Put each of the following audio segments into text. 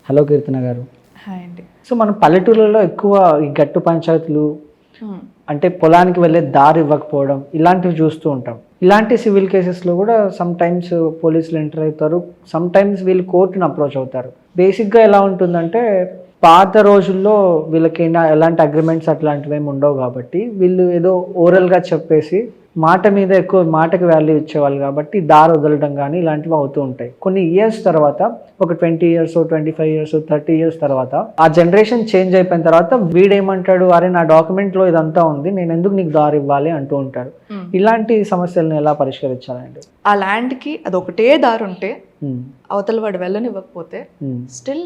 Hello కీర్తన గారు. Hi అండి. So మనం పల్లెటూళ్ళలో ఎక్కువ ఈ గట్టు పంచాయతీలు అంటే పొలానికి వెళ్ళే దారి ఇవ్వకపోవడం ఇలాంటివి చూస్తూ ఉంటాం. ఇలాంటి సివిల్ కేసెస్లో కూడా సమ్ టైమ్స్ పోలీసులు ఎంటర్ అవుతారు, సమ్ టైమ్స్ వీళ్ళు కోర్టును అప్రోచ్ అవుతారు. బేసిక్గా ఎలా ఉంటుందంటే పాత రోజుల్లో వీళ్ళకి ఎలాంటి అగ్రిమెంట్స్ అట్లాంటివి ఏమి ఉండవు కాబట్టి వీళ్ళు ఏదో ఓరల్గా చెప్పేసి మాట మీద ఎక్కువ మాటకి వాల్యూ ఇచ్చేవాళ్ళు కాబట్టి దారి వదలడం కానీ ఇలాంటివి అవుతూ ఉంటాయి. కొన్ని ఇయర్స్ తర్వాత ఒక 20 years 25 years 30 years తర్వాత ఆ జనరేషన్ చేంజ్ అయిపోయిన తర్వాత వీడేమంటాడు, అరే నా డాక్యుమెంట్లో ఇదంతా ఉంది, నేను ఎందుకు నీకు దారి ఇవ్వాలి అంటూ ఉంటారు. ఇలాంటి సమస్యలను ఎలా పరిష్కరించాలండి? ఆ ల్యాండ్కి అదొకటే దారి ఉంటే అవతల వాడు వెళ్ళనివ్వకపోతే స్టిల్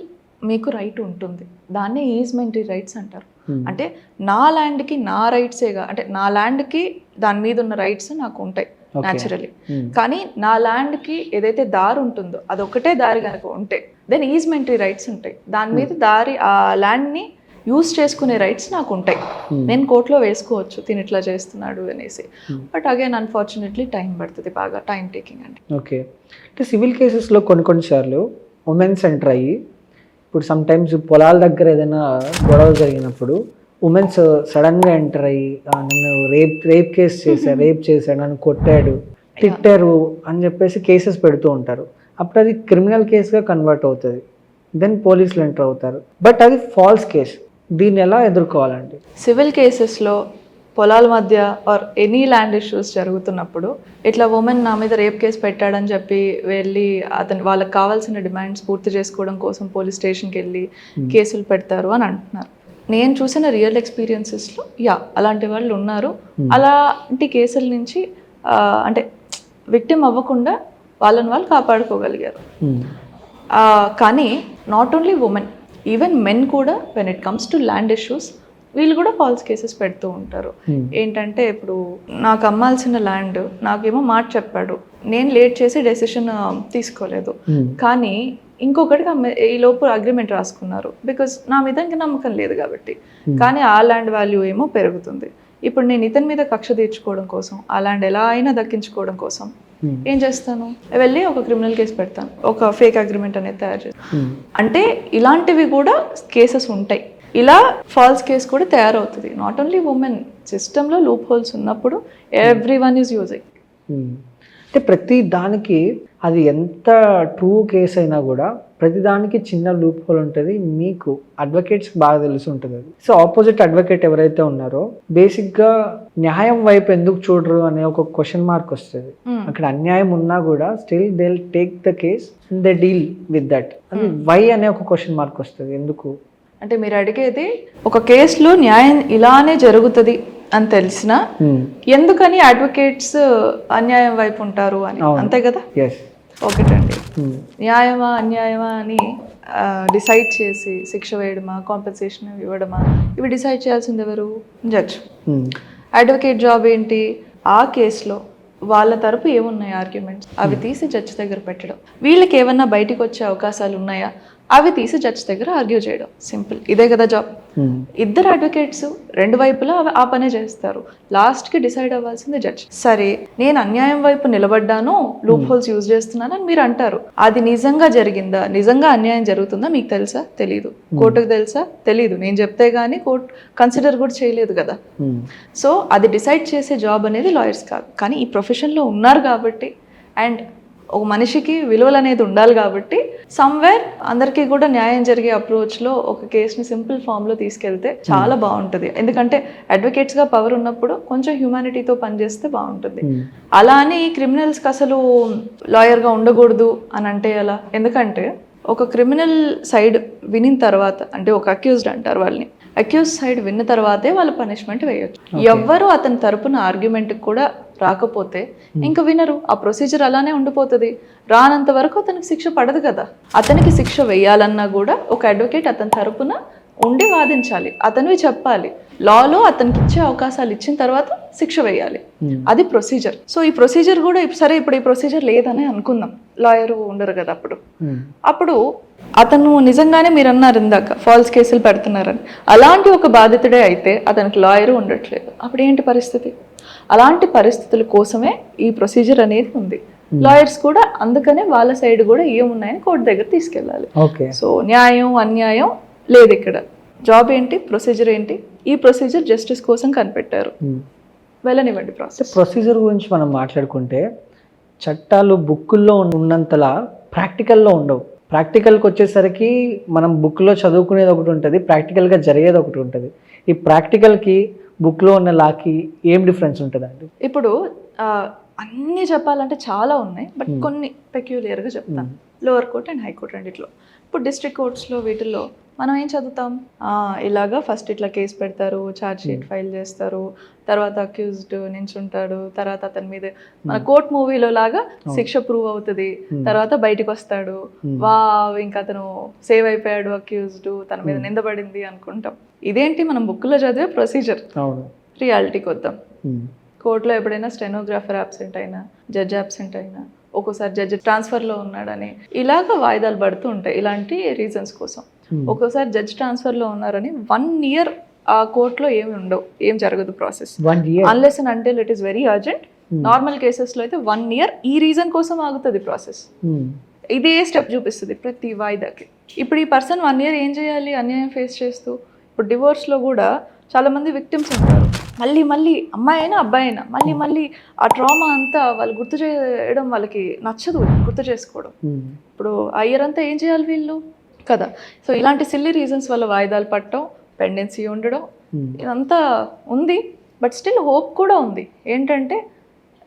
మీకు రైట్ ఉంటుంది. దాన్నే ఈజ్మెంటరీ రైట్స్ అంటారు. అంటే నా ల్యాండ్కి నా రైట్సేగా, అంటే నా ల్యాండ్కి దాని మీద ఉన్న రైట్స్ నాకు ఉంటాయి న్యాచురలీ. కానీ నా ల్యాండ్కి ఏదైతే దారి ఉంటుందో అదొకటే దారి కనుక ఉంటే దెన్ ఈజ్మెంటరీ రైట్స్ ఉంటాయి. దాని మీద దారి ఆ ల్యాండ్ని యూజ్ చేసుకునే రైట్స్ నాకు ఉంటాయి. నేను కోర్టులో వేసుకోవచ్చు తిని ఇట్లా చేస్తున్నాడు అనేసి. బట్ అగైన్ అన్ఫార్చునేట్లీ టైం పడుతుంది, బాగా టైం టేకింగ్ అండి. ఓకే, అంటే సివిల్ కేసెస్లో కొన్నిసార్లు ఉమెన్స్ ఎంటర్ అయ్యి ఇప్పుడు సమ్ టైమ్స్ పొలాల దగ్గర ఏదైనా గొడవ జరిగినప్పుడు ఉమెన్స్ సడన్గా ఎంటర్ అయ్యి నన్ను రేప్ కేసు చేశాడు, రేప్ చేశాడు, నన్ను కొట్టాడు, తిట్టారు అని చెప్పేసి కేసెస్ పెడుతూ ఉంటారు. అప్పుడు అది క్రిమినల్ కేసుగా కన్వర్ట్ అవుతుంది. దెన్ పోలీసులు ఎంటర్ అవుతారు. బట్ అది ఫాల్స్ కేస్. దీన్ని ఎలా ఎదుర్కోవాలండి? సివిల్ కేసెస్లో పొలాల మధ్య ఆర్ ఎనీ ల్యాండ్ ఇష్యూస్ జరుగుతున్నప్పుడు ఇట్లా ఉమెన్ నా మీద రేప్ కేసు పెట్టాడని చెప్పి వెళ్ళి వాళ్ళకి కావాల్సిన డిమాండ్స్ పూర్తి చేసుకోవడం కోసం పోలీస్ స్టేషన్కి వెళ్ళి కేసులు పెడతారు అని అంటున్నారు. నేను చూసిన రియల్ ఎక్స్పీరియన్సెస్లో అలాంటి వాళ్ళు ఉన్నారు. అలాంటి కేసుల నుంచి అంటే విక్టిమ్ అవ్వకుండా వాళ్ళని వాళ్ళు కాపాడుకోగలిగారు. కానీ not only women, even men కూడా when it comes to land issues వీళ్ళు కూడా ఫాల్స్ కేసెస్ పెడుతూ ఉంటారు. ఏంటంటే ఇప్పుడు నాకు అమ్మాల్సిన ల్యాండ్ నాకేమో మాట చెప్పాడు, నేను లేట్ చేసి డెసిషన్ తీసుకోలేదు, కానీ ఇంకొకటికి ఈ లోపు అగ్రిమెంట్ రాసుకున్నారు బికాజ్ నా మీద ఇంకా నమ్మకం లేదు కాబట్టి. కానీ ఆ ల్యాండ్ వాల్యూ ఏమో పెరుగుతుంది. ఇప్పుడు నేను ఇతని మీద కక్ష తీర్చుకోవడం కోసం, ఆ ల్యాండ్ ఎలా అయినా దక్కించుకోవడం కోసం ఏం చేస్తాను, వెళ్ళి ఒక క్రిమినల్ కేసు పెడతాను, ఒక ఫేక్ అగ్రిమెంట్ అనేది తయారు చేస్తాను. అంటే ఇలాంటివి కూడా కేసెస్ ఉంటాయి. ఇలా ఫాల్స్ కేసు కూడా తయారవుతుంది. నాట్ ఓన్లీ ఉమెన్, సిస్టంలో లూప్ హోల్స్ ఉన్నప్పుడు ఎవ్రీ వన్ ఈజ్ యూజింగ్. అంటే ప్రతి దానికి అది ఎంత ట్రూ కేసు అయినా కూడా ప్రతి దానికి చిన్న లూప్ హోల్ ఉంటుంది. మీకు అడ్వకేట్స్కి బాగా తెలిసి ఉంటుంది అది. సో ఆపోజిట్ అడ్వకేట్ ఎవరైతే ఉన్నారో బేసిక్గా న్యాయం వైపు ఎందుకు చూడరు అనే ఒక క్వశ్చన్ మార్క్ వస్తుంది. అక్కడ అన్యాయం ఉన్నా కూడా still they will take the case and they deal with that. అది వై అనే ఒక క్వశ్చన్ మార్క్ వస్తుంది. ఎందుకు అంటే మీరు అడిగేది ఒక కేసులో న్యాయం ఇలానే జరుగుతుంది అని తెలిసినా ఎందుకని అడ్వకేట్స్ అన్యాయం వైపు ఉంటారు అని, అంతే కదా? ఒకటండి, న్యాయమా అన్యాయమా అని డిసైడ్ చేసి శిక్ష వేయడమా కాంపెన్సేషన్ ఇవ్వడమా ఇవి డిసైడ్ చేయాల్సింది ఎవరు? జడ్జ్. అడ్వకేట్ జాబ్ ఏంటి? ఆ కేసులో వాళ్ళ తరపు ఏమున్నాయి ఆర్గ్యుమెంట్స్ అవి తీసి జడ్జ్ దగ్గర పెట్టడం. వీళ్ళకి ఏమన్నా బయటికి వచ్చే అవకాశాలు ఉన్నాయా అవి తీసి జడ్జ్ దగ్గర ఆర్గ్యూ చేయడం. సింపుల్, ఇదే కదా జాబ్. ఇద్దరు అడ్వకేట్స్ రెండు వైపులా ఆ పనే చేస్తారు. లాస్ట్కి డిసైడ్ అవ్వాల్సింది జడ్జ్. సరే నేను అన్యాయం వైపు నిలబడ్డాను, లూప్ హోల్స్ యూజ్ చేస్తున్నాను అని మీరు అంటారు. అది నిజంగా జరిగిందా, నిజంగా అన్యాయం జరుగుతుందా మీకు తెలుసా? తెలీదు. కోర్టుకు తెలుసా? తెలీదు. నేను చెప్తే గానీ కోర్టు కన్సిడర్ కూడా చేయలేదు కదా. సో అది డిసైడ్ చేసే జాబ్ అనేది లాయర్స్ కాదు. కానీ ఈ ప్రొఫెషన్లో ఉన్నారు కాబట్టి అండ్ ఒక మనిషికి విలువలు అనేది ఉండాలి కాబట్టి సమ్వేర్ అందరికీ కూడా న్యాయం జరిగే అప్రోచ్లో ఒక కేసుని సింపుల్ ఫామ్లో తీసుకెళ్తే చాలా బాగుంటుంది. ఎందుకంటే అడ్వకేట్స్గా పవర్ ఉన్నప్పుడు కొంచెం హ్యూమానిటీతో పనిచేస్తే బాగుంటుంది. అలా అని క్రిమినల్స్కి అసలు లాయర్గా ఉండకూడదు అని అంటే ఎలా? ఎందుకంటే ఒక క్రిమినల్ సైడ్ వినిన తర్వాత, అంటే ఒక అక్యూజ్డ్ అంటారు వాళ్ళని, అక్యూజ్ సైడ్ విన్న తర్వాతే వాళ్ళు పనిష్మెంట్ వేయొచ్చు. ఎవ్వరు అతని తరపున ఆర్గ్యుమెంట్కి కూడా రాకపోతే ఇంకా వినరు. ఆ ప్రొసీజర్ అలానే ఉండిపోతుంది. రానంత వరకు అతనికి శిక్ష పడదు కదా. అతనికి శిక్ష వేయాలన్నా కూడా ఒక అడ్వకేట్ అతని తరపున ఉండి వాదించాలి, అతనివి చెప్పాలి. లాలో అతనికి ఇచ్చే అవకాశాలు ఇచ్చిన తర్వాత శిక్ష వేయాలి. అది ప్రొసీజర్. సో ఈ ప్రొసీజర్ కూడా సరే ఇప్పుడు ఈ ప్రొసీజర్ లేదని అనుకుందాం, లాయర్ ఉండరు కదా అప్పుడు అతను నిజంగానే మీరు అన్నారు ఇందాక ఫాల్స్ కేసులు పెడుతున్నారని, అలాంటి ఒక బాధితుడే అయితే అతనికి లాయరు ఉండట్లేదు. అప్పుడు ఏంటి పరిస్థితి? అలాంటి పరిస్థితుల కోసమే ఈ ప్రొసీజర్ అనేది ఉంది. లాయర్స్ కూడా అందుకనే వాళ్ళ సైడ్ కూడా ఏమున్నాయని కోర్టు దగ్గర తీసుకెళ్ళాలి. ఓకే. సో న్యాయం అన్యాయం లేదు ఇక్కడ. జాబ్ ఏంటి, ప్రొసీజర్ ఏంటి, ఈ ప్రొసీజర్ జస్టిస్ కోసం కనిపెట్టారు, వెళ్ళనివ్వండి ప్రాసెస్. ప్రొసీజర్ గురించి మనం మాట్లాడుకుంటే చట్టాలు బుక్కుల్లో ఉన్నంతలా ప్రాక్టికల్లో ఉండవు. ప్రాక్టికల్కి వచ్చేసరికి మనం బుక్లో చదువుకునేది ఒకటి ఉంటుంది, ప్రాక్టికల్గా జరిగేది ఒకటి ఉంటుంది. ఈ ప్రాక్టికల్కి బుక్లో ఉన్న లాకి ఏం డిఫరెన్స్ ఉంటుందండి? ఇప్పుడు అన్నీ చెప్పాలంటే చాలా ఉన్నాయి, బట్ కొన్ని పెక్యులియర్గా చెప్తాను. లోవర్ కోర్ట్ అండ్ హైకోర్ట్ రెండిట్లో. ఇప్పుడు డిస్ట్రిక్ట్ కోర్ట్స్లో వీటిల్లో మనం ఏం చదువుతాం, ఇలాగా ఫస్ట్ ఇట్లా కేసు పెడతారు, ఛార్జ్ షీట్ ఫైల్ చేస్తారు, తర్వాత అక్యూజ్డ్ నించుంటాడు, తర్వాత అతని మీద మన కోర్ట్ మూవీలో లాగా శిక్ష ప్రూవ్ అవుతుంది, తర్వాత బయటకు వస్తాడు, ఇంకా అతను సేవ్ అయిపోయాడు అక్యూజ్డ్, తన మీద నిందపడింది అనుకుంటాం. ఇదేంటి మనం బుక్లో చదివే ప్రొసీజర్. రియాలిటీకి వద్దాం. కోర్టులో ఎప్పుడైనా స్టెనోగ్రాఫర్ అబ్సెంట్ అయినా, జడ్జ్ అబ్సెంట్ అయినా, ఒక్కోసారి జడ్జి ట్రాన్స్ఫర్లో ఉన్నాడని ఇలాగ వాయిదాలు పడుతూ ఉంటాయి ఇలాంటి రీజన్స్ కోసం. ఒక్కోసారి జడ్జ్ ట్రాన్స్ఫర్లో ఉన్నారని 1 year ఆ కోర్టులో ఏమి ఉండవు, ఏం జరగదు process, unless and until it is very urgent. Normal కేసెస్లో అయితే 1 year ఈ రీజన్ కోసం ఆగుతుంది ప్రాసెస్. ఇదే స్టెప్ చూపిస్తుంది ప్రతి వాయిదాకి. ఇప్పుడు ఈ పర్సన్ 1 year ఏం చేయాలి అన్యాయం ఫేస్ చేస్తూ? ఇప్పుడు డివోర్స్లో కూడా చాలామంది విక్టిమ్స్ ఉంటారు, మళ్ళీ అమ్మాయి అయినా అబ్బాయి అయినా మళ్ళీ ఆ ట్రామా అంతా వాళ్ళు గుర్తు చేయడం వాళ్ళకి నచ్చదు, గుర్తు చేసుకోవడం. ఇప్పుడు ఆ ఇయర్ అంతా ఏం చేయాలి వీళ్ళు కదా. సో ఇలాంటి సిల్లీ రీజన్స్ వల్ల వాయిదాలు పట్టడం, పెండెన్సీ ఉండడం, ఇదంతా ఉంది. బట్ స్టిల్ హోప్ కూడా ఉంది. ఏంటంటే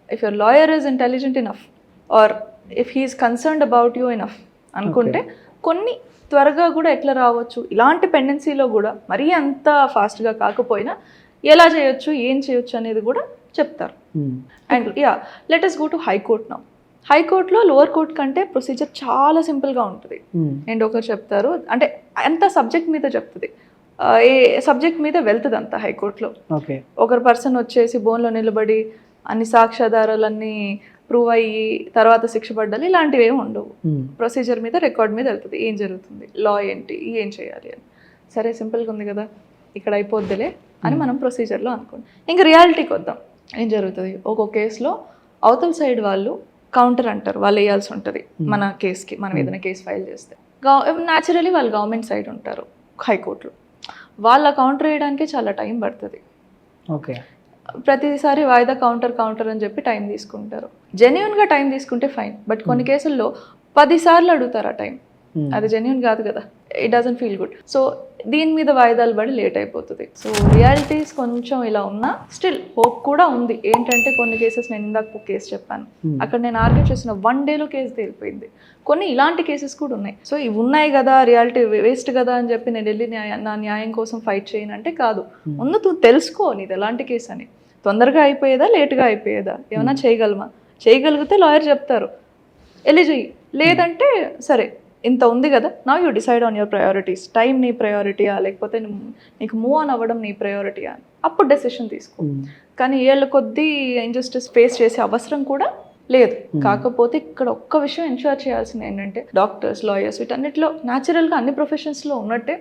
if your lawyer is intelligent enough or if he's concerned about you enough అనుకుంటే కొన్ని త్వరగా కూడా ఎట్లా రావచ్చు, ఇలాంటి పెండెన్సీలో కూడా మరీ అంత ఫాస్ట్గా కాకపోయినా ఎలా చేయొచ్చు, ఏం చేయొచ్చు అనేది కూడా చెప్తారు. And let us go to high court now. హైకోర్టులో లోవర్ కోర్ట్ కంటే ప్రొసీజర్ చాలా సింపుల్గా ఉంటుంది. అండ్ ఒకరు చెప్తారు అంటే అంత సబ్జెక్ట్ మీద చెప్తుంది, ఏ సబ్జెక్ట్ మీద వెళ్తుంది అంత హైకోర్టులో. ఒకరు పర్సన్ వచ్చేసి బోన్లో నిలబడి అన్ని సాక్ష్యాధారాలన్నీ ప్రూవ్ అయ్యి తర్వాత శిక్ష పడ్డాలి ఇలాంటివి ఏమి ఉండవు. ప్రొసీజర్ మీద, రికార్డ్ మీద వెళ్తుంది, ఏం జరుగుతుంది, లా ఏంటి, ఏం చేయాలి అని. సరే సింపుల్గా ఉంది కదా, ఇక్కడ అయిపోద్దిలే అని మనం ప్రొసీజర్లో అనుకోండి. ఇంకా రియాలిటీకి వద్దాం. ఏం జరుగుతుంది, ఒక్కొక్క కేసులో అవతల సైడ్ వాళ్ళు కౌంటర్ అంటారు, వాళ్ళు వేయాల్సి ఉంటుంది మన కేసుకి. మనం ఏదైనా కేసు ఫైల్ చేస్తే న్యాచురలీ వాళ్ళు గవర్నమెంట్ సైడ్ ఉంటారు హైకోర్టులో. వాళ్ళ కౌంటర్ వేయడానికి చాలా టైం పడుతుంది. ఓకే. ప్రతిసారి వాయిదా కౌంటర్ అని చెప్పి టైం తీసుకుంటారు. జెన్యున్గా టైం తీసుకుంటే ఫైన్, బట్ కొన్ని కేసుల్లో 10 సార్లు అడుగుతారు ఆ టైం. అది జెన్యున్ కాదు కదా, it doesn't feel good. So దీని మీద వాయిదాలు పడి లేట్ అయిపోతుంది. సో రియాలిటీస్ కొంచెం ఇలా ఉన్నా స్టిల్ హోప్ కూడా ఉంది. ఏంటంటే కొన్ని కేసెస్, నేను ఇందాక కేసు చెప్పాను, అక్కడ నేను ఆర్గ్యూ చేసిన 1 dayలో కేసు తేలిపోయింది. కొన్ని ఇలాంటి కేసెస్ కూడా ఉన్నాయి. సో ఇవి ఉన్నాయి కదా, రియాలిటీ వేస్ట్ కదా అని చెప్పి నేను వెళ్ళి నా న్యాయం కోసం ఫైట్ చేయనంటే కాదు. ముందు నువ్వు తెలుసుకో నీది ఎలాంటి కేసు అని. తొందరగా అయిపోయేదా, లేట్గా అయిపోయేదా, ఏమైనా చేయగలమా, చేయగలిగితే లాయర్ చెప్తారు వెళ్ళి చెయ్యి, లేదంటే సరే ఇంత ఉంది కదా, now you decide on your priorities. Time నీ ప్రయారిటీయా, లేకపోతే నీకు మూవ్ ఆన్ అవ్వడం నీ ప్రయారిటీయా అని అప్పుడు డెసిషన్ తీసుకో. కానీ ఏళ్ళ కొద్దీ ఇంజస్టిస్ ఫేస్ చేసే అవసరం కూడా లేదు. కాకపోతే ఇక్కడ ఒక్క విషయం ఎన్ష్యూర్ చేయాల్సింది ఏంటంటే డాక్టర్స్, లాయర్స్ వీటన్నిటిలో న్యాచురల్గా అన్ని ప్రొఫెషన్స్లో ఉన్నట్టే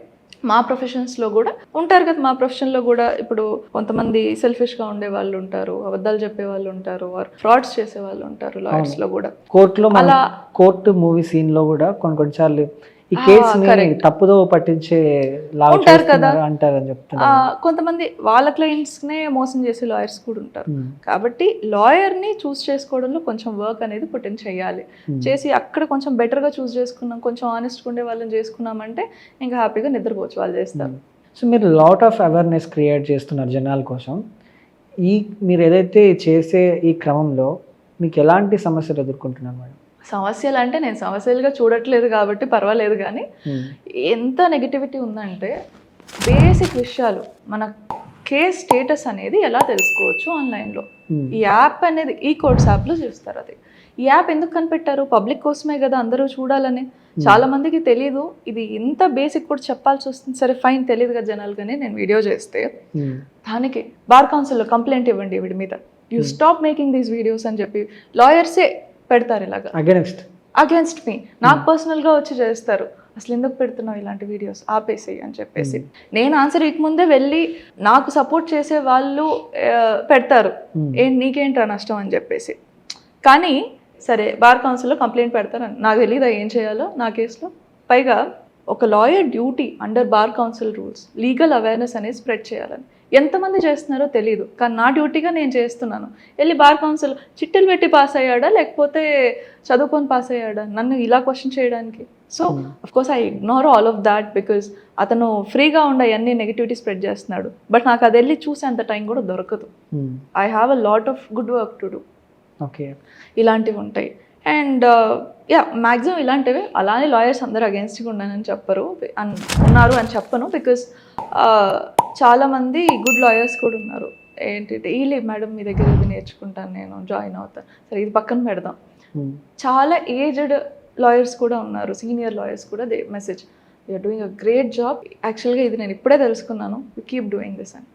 మా ప్రొఫెషన్స్లో కూడా ఉంటారు కదా. మా ప్రొఫెషన్లో కూడా ఇప్పుడు కొంతమంది సెల్ఫిష్గా ఉండే వాళ్ళు ఉంటారు, అబద్ధాలు చెప్పే వాళ్ళు ఉంటారు, ఫ్రాడ్స్ చేసే వాళ్ళు ఉంటారు లాయర్స్లో కూడా. కోర్టులో అలా కోర్టు మూవీ సీన్లో కూడా కొన్నిసార్లు ఈ కేసుని తప్పుదో పట్టించే ఉంటారు కదా అంటారని చెప్తారు. కొంతమంది వాళ్ళ క్లయింట్స్నే మోసం చేసే లాయర్స్ కూడా ఉంటారు. కాబట్టి లాయర్ని చూస్ చేసుకోవడంలో కొంచెం వర్క్ అనేది పుట్టిన చేయాలి. చేసి అక్కడ కొంచెం బెటర్గా చూస్ చేసుకున్నాం, కొంచెం ఆనెస్ట్గా ఉండే వాళ్ళని చేసుకున్నామంటే ఇంకా హ్యాపీగా నిద్రపోవచ్చు, వాళ్ళు చేస్తారు. సో మీరు లాట్ ఆఫ్ అవేర్నెస్ క్రియేట్ చేస్తున్నారు జనాల కోసం. మీరు ఏదైతే చేసే ఈ క్రమంలో మీకు ఎలాంటి సమస్యలు ఎదుర్కొంటున్నారు మేడం? సమస్యలు అంటే నేను సమస్యలుగా చూడట్లేదు కాబట్టి పర్వాలేదు, కానీ ఎంత నెగిటివిటీ ఉందంటే బేసిక్ విషయాలు, మన కేస్ స్టేటస్ అనేది ఎలా తెలుసుకోవచ్చు ఆన్లైన్లో. ఈ యాప్ అనేది ఈ కోర్ట్స్ యాప్లో చూస్తారు. అది ఈ యాప్ ఎందుకు కనిపెట్టారు, పబ్లిక్ కోసమే కదా, అందరూ చూడాలని. చాలా మందికి తెలియదు ఇది. ఇంత బేసిక్ కూడా చెప్పాల్సి వస్తుంది. సరే ఫైన్, తెలియదు కదా జనాలు, కానీ నేను వీడియో చేస్తే దానికి బార్ కౌన్సిల్లో కంప్లైంట్ ఇవ్వండి వీడి మీద, you stop making these videos అని చెప్పి లాయర్సే పెడతారు ఇలాగా అగేన్స్ట్ మీ. నాకు పర్సనల్గా వచ్చి చేస్తారు, అసలు ఎందుకు పెడుతున్నావు ఇలాంటి వీడియోస్, ఆపేసేయి అని చెప్పేసి. నేను ఆన్సర్ ఇవ్వకముందే వెళ్ళి నాకు సపోర్ట్ చేసే వాళ్ళు పెడతారు, నీకేంట్రా నష్టం అని చెప్పేసి. కానీ సరే బార్ కౌన్సిల్లో కంప్లైంట్ పెడతారని నాకు తెలియదా ఏం చేయాలో నా కేసులో. పైగా ఒక lawyer duty under bar council rules legal awareness అనేది స్ప్రెడ్ చేయాలని. ఎంతమంది చేస్తున్నారో తెలియదు, కానీ నా డ్యూటీగా నేను చేస్తున్నాను. వెళ్ళి బార్ కౌన్సిల్ చిట్టులు పెట్టి పాస్ అయ్యాడా లేకపోతే చదువుకొని పాస్ అయ్యాడా నన్ను ఇలా క్వశ్చన్ చేయడానికి? So of course I ignore all of that because అతను ఫ్రీగా ఉండే అన్ని నెగిటివిటీ స్ప్రెడ్ చేస్తున్నాడు. బట్ నాకు అది వెళ్ళి చూసే అంత టైం కూడా దొరకదు. I have a lot of good work to do. Okay, ఇలాంటివి ఉంటాయి. అండ్ మ్యాక్సిమం ఇలాంటివి. అలానే లాయర్స్ అందరూ అగేన్స్ట్గా ఉన్నానని చెప్పరు, ఉన్నారు అని చెప్పను. బికాస్ చాలామంది గుడ్ లాయర్స్ కూడా ఉన్నారు. ఏంటి డైలీ మేడం మీ దగ్గర ఇది నేర్చుకుంటాను, నేను జాయిన్ అవుతాను. సరే ఇది పక్కన పెడదాం. చాలా ఏజ్డ్ లాయర్స్ కూడా ఉన్నారు, సీనియర్ లాయర్స్ కూడా. They message you're doing a great job, యాక్చువల్గా ఇది నేను ఇప్పుడే తెలుసుకున్నాను, యూ కీప్ డూయింగ్ దిస్ అని.